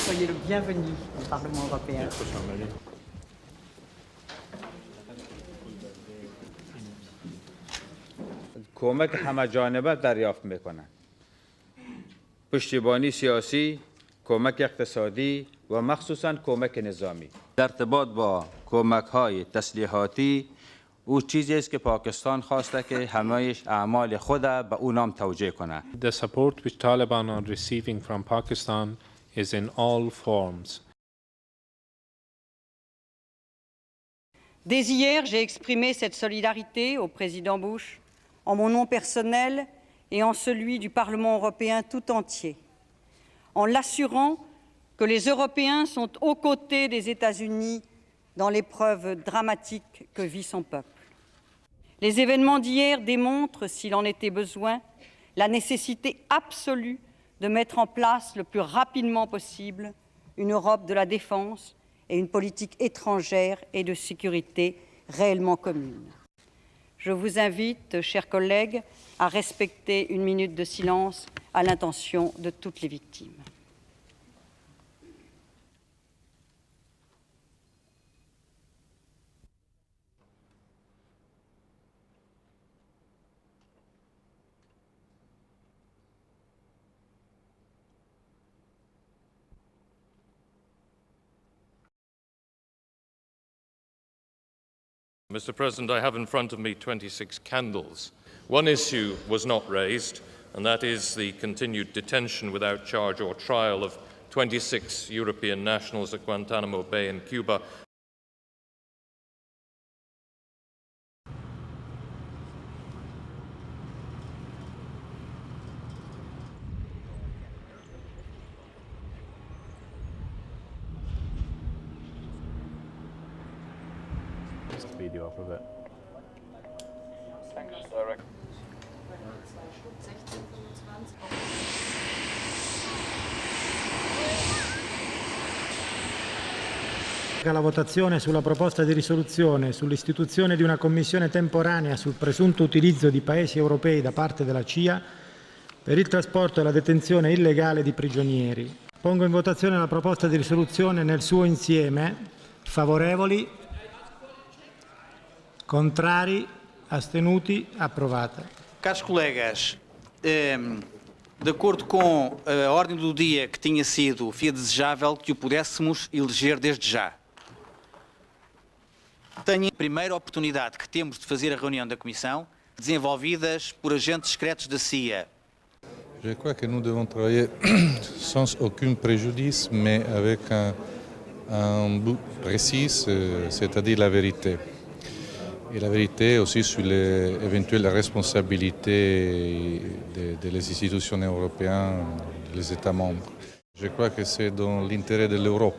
Soyez le bienvenu au Parlement européen. کمک همه جانبه دریافت میکنند. پشتیبانی سیاسی، کمک اقتصادی و مخصوصاً کمک نظامی. در ارتباط با کمک‌های تسلیحاتی او چیزی است که پاکستان خواسته که همه‌اش اعمال خود به او نام توجیه کنه. The support which Taliban are receiving from Pakistan is in all forms. Dès hier, j'ai exprimé cette solidarité au président Bush en mon nom personnel et en celui du Parlement européen tout entier, en l'assurant que les Européens sont aux côtés des États-Unis dans l'épreuve dramatique que vit son peuple. Les événements d'hier démontrent, s'il en était besoin, la nécessité absolue de mettre en place le plus rapidement possible une Europe de la défense et une politique étrangère et de sécurité réellement commune. Je vous invite, chers collègues, à respecter une minute de silence à l'intention de toutes les victimes. Mr. President, I have in front of me 26 candles. One issue was not raised, and that is the continued detention without charge or trial of 26 European nationals at Guantanamo Bay in Cuba. Video off of it. La votazione sulla proposta di risoluzione sull'istituzione di una commissione temporanea sul presunto utilizzo di paesi europei da parte della CIA per il trasporto e la detenzione illegale di prigionieri. Pongo in votazione la proposta di risoluzione nel suo insieme. Favorevoli? Contrari? Astenuti? Approvata. Caros colegas, de acordo com a ordem do dia que tinha sido, seria desejável que o pudéssemos eleger desde já. Tenho a primeira oportunidade que temos de fazer a reunião da Comissão, desenvolvidas por agentes secretos da CIA. Je crois que nous devons travailler sans aucun préjudice, mais avec un but précis, c'est-à-dire la vérité. Et la vérité aussi sur les éventuelles responsabilités des institutions européennes, des États membres. Je crois que c'est dans l'intérêt de l'Europe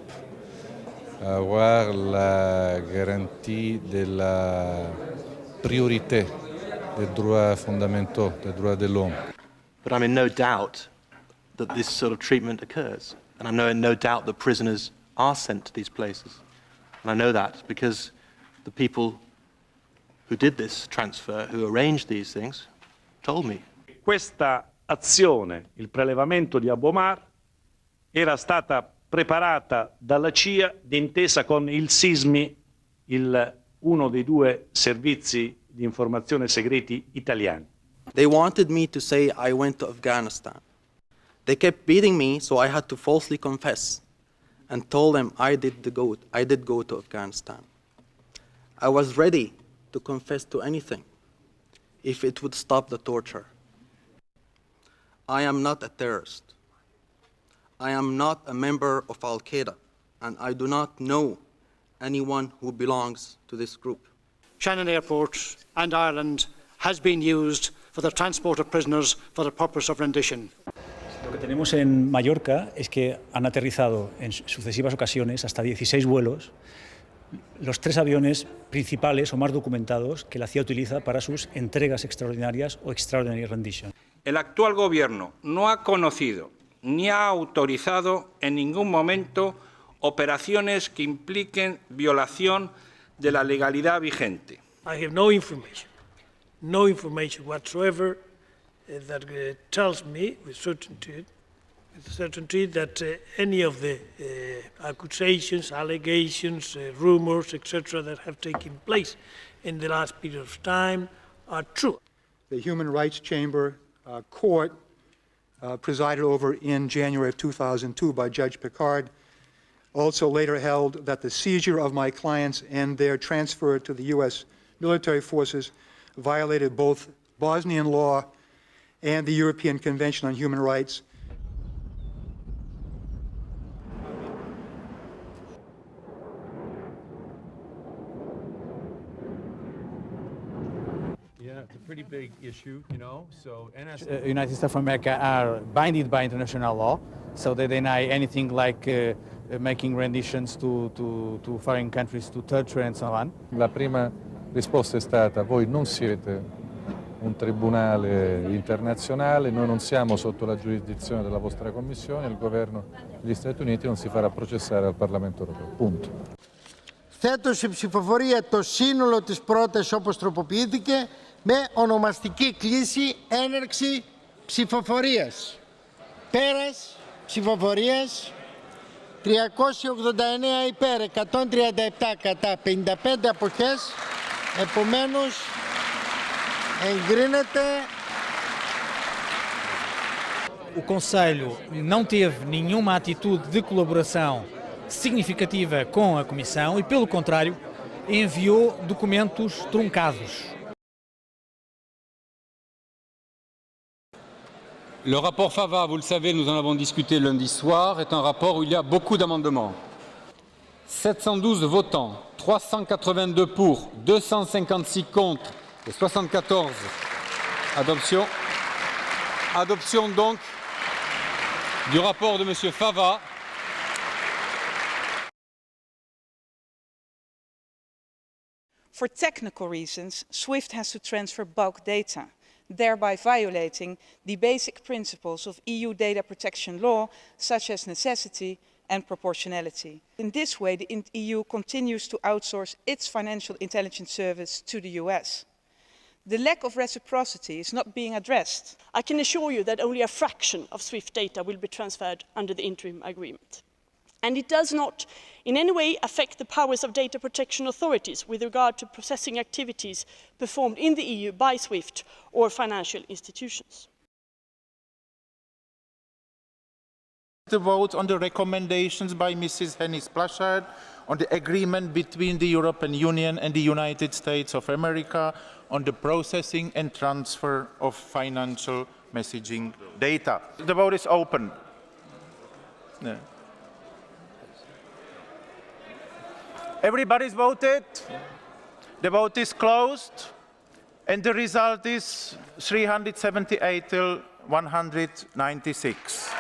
avoir la garantie de la priorité des droits fondamentaux, des droits de l'homme. But I'm in no doubt that this sort of treatment occurs. And I'm in no doubt that prisoners are sent to these places. And I know that because the people who did this transfer, who arranged these things, told me. Questa azione, il prelevamento di Abu Omar, era stata preparata dalla CIA d'intesa con il SISMI, uno dei due servizi di informazione segreti italiani. They wanted me to say I went to Afghanistan. They kept beating me, so I had to falsely confess and told them I did go to Afghanistan. I was ready to confess to anything if it would stop the torture. I am not a terrorist. I am not a member of Al-Qaeda, and I do not know anyone who belongs to this group. Shannon Airport and Ireland has been used for the transport of prisoners for the purpose of rendition. Lo que tenemos en Mallorca es que han aterrizado en sucesivas ocasiones hasta 16 vuelos los 3 aviones principales o más documentados que la CIA utiliza para sus entregas extraordinarias o extraordinary rendition. El actual gobierno no ha conocido ni ha autorizado en ningún momento operaciones que impliquen violación de la legalidad vigente. I have no information whatsoever that tells me with certainty with certainty that any of the accusations, allegations, rumors, etc., that have taken place in the last period of time are true. The Human Rights Chamber court presided over in January of 2002 by Judge Picard also later held that the seizure of my clients and their transfer to the U.S. military forces violated both Bosnian law and the European Convention on Human Rights. Yeah, it's a pretty big issue, you know. So, United States of America are bound by international law, so they deny anything like making renditions to foreign countries, to torture and so on. La prima risposta è stata: voi non siete un tribunale internazionale, noi non siamo sotto la giurisdizione della vostra commissione, il governo degli Stati Uniti non si farà processare al Parlamento europeo. Punto. Θέτω σε ψηφοφορία το σύνολο της πρότασης όπως τροποποιήθηκε με ονομαστική κλίση έναρξη ψηφοφορίας. Πέρας ψηφοφορίας 389 υπέρ, 137 κατά, 55 αποχές, επομένως encgrínete. O Conselho não teve nenhuma atitude de colaboração significativa com a Comissão e, pelo contrário, enviou documentos truncados. Le rapport Fava, vous le savez, nous en avons discuté lundi soir, est un rapport où il y a beaucoup d'amendements. 712 votants, 382 pour, 256 contre et 74 adoption. Adoption donc du rapport de M. Fava. For technical reasons, SWIFT has to transfer bulk data, thereby violating the basic principles of EU data protection law, such as necessity and proportionality. In this way, the EU continues to outsource its financial intelligence service to the US. The lack of reciprocity is not being addressed. I can assure you that only a fraction of SWIFT data will be transferred under the interim agreement. And it does not in any way affect the powers of data protection authorities with regard to processing activities performed in the EU by SWIFT or financial institutions. The vote on the recommendations by Mrs. Hennis-Plasschaert on the agreement between the European Union and the United States of America on the processing and transfer of financial messaging data. The vote is open. Yeah. Everybody's voted. The vote is closed. And the result is 378 till 196.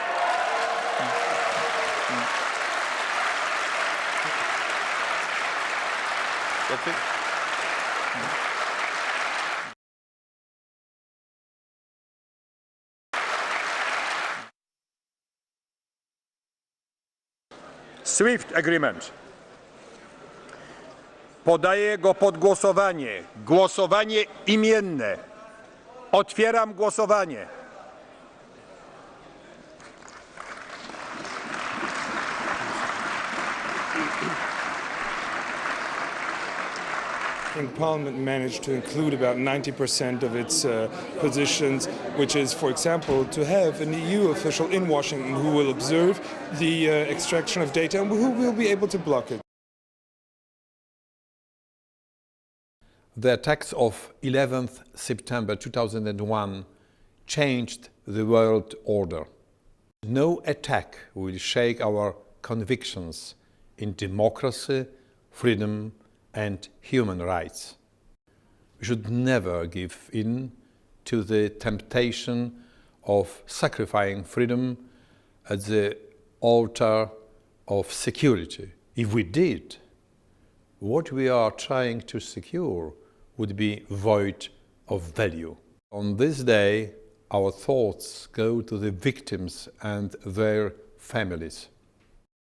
That's it. SWIFT Agreement. Podaję go pod głosowanie. Głosowanie imienne. Otwieram głosowanie. I think Parliament managed to include about 90% of its positions, which is, for example, to have an EU official in Washington who will observe the extraction of data and who will be able to block it. The attacks of 11th September 2001 changed the world order. No attack will shake our convictions in democracy, freedom, and human rights. We should never give in to the temptation of sacrificing freedom at the altar of security. If we did, what we are trying to secure would be void of value. On this day, our thoughts go to the victims and their families.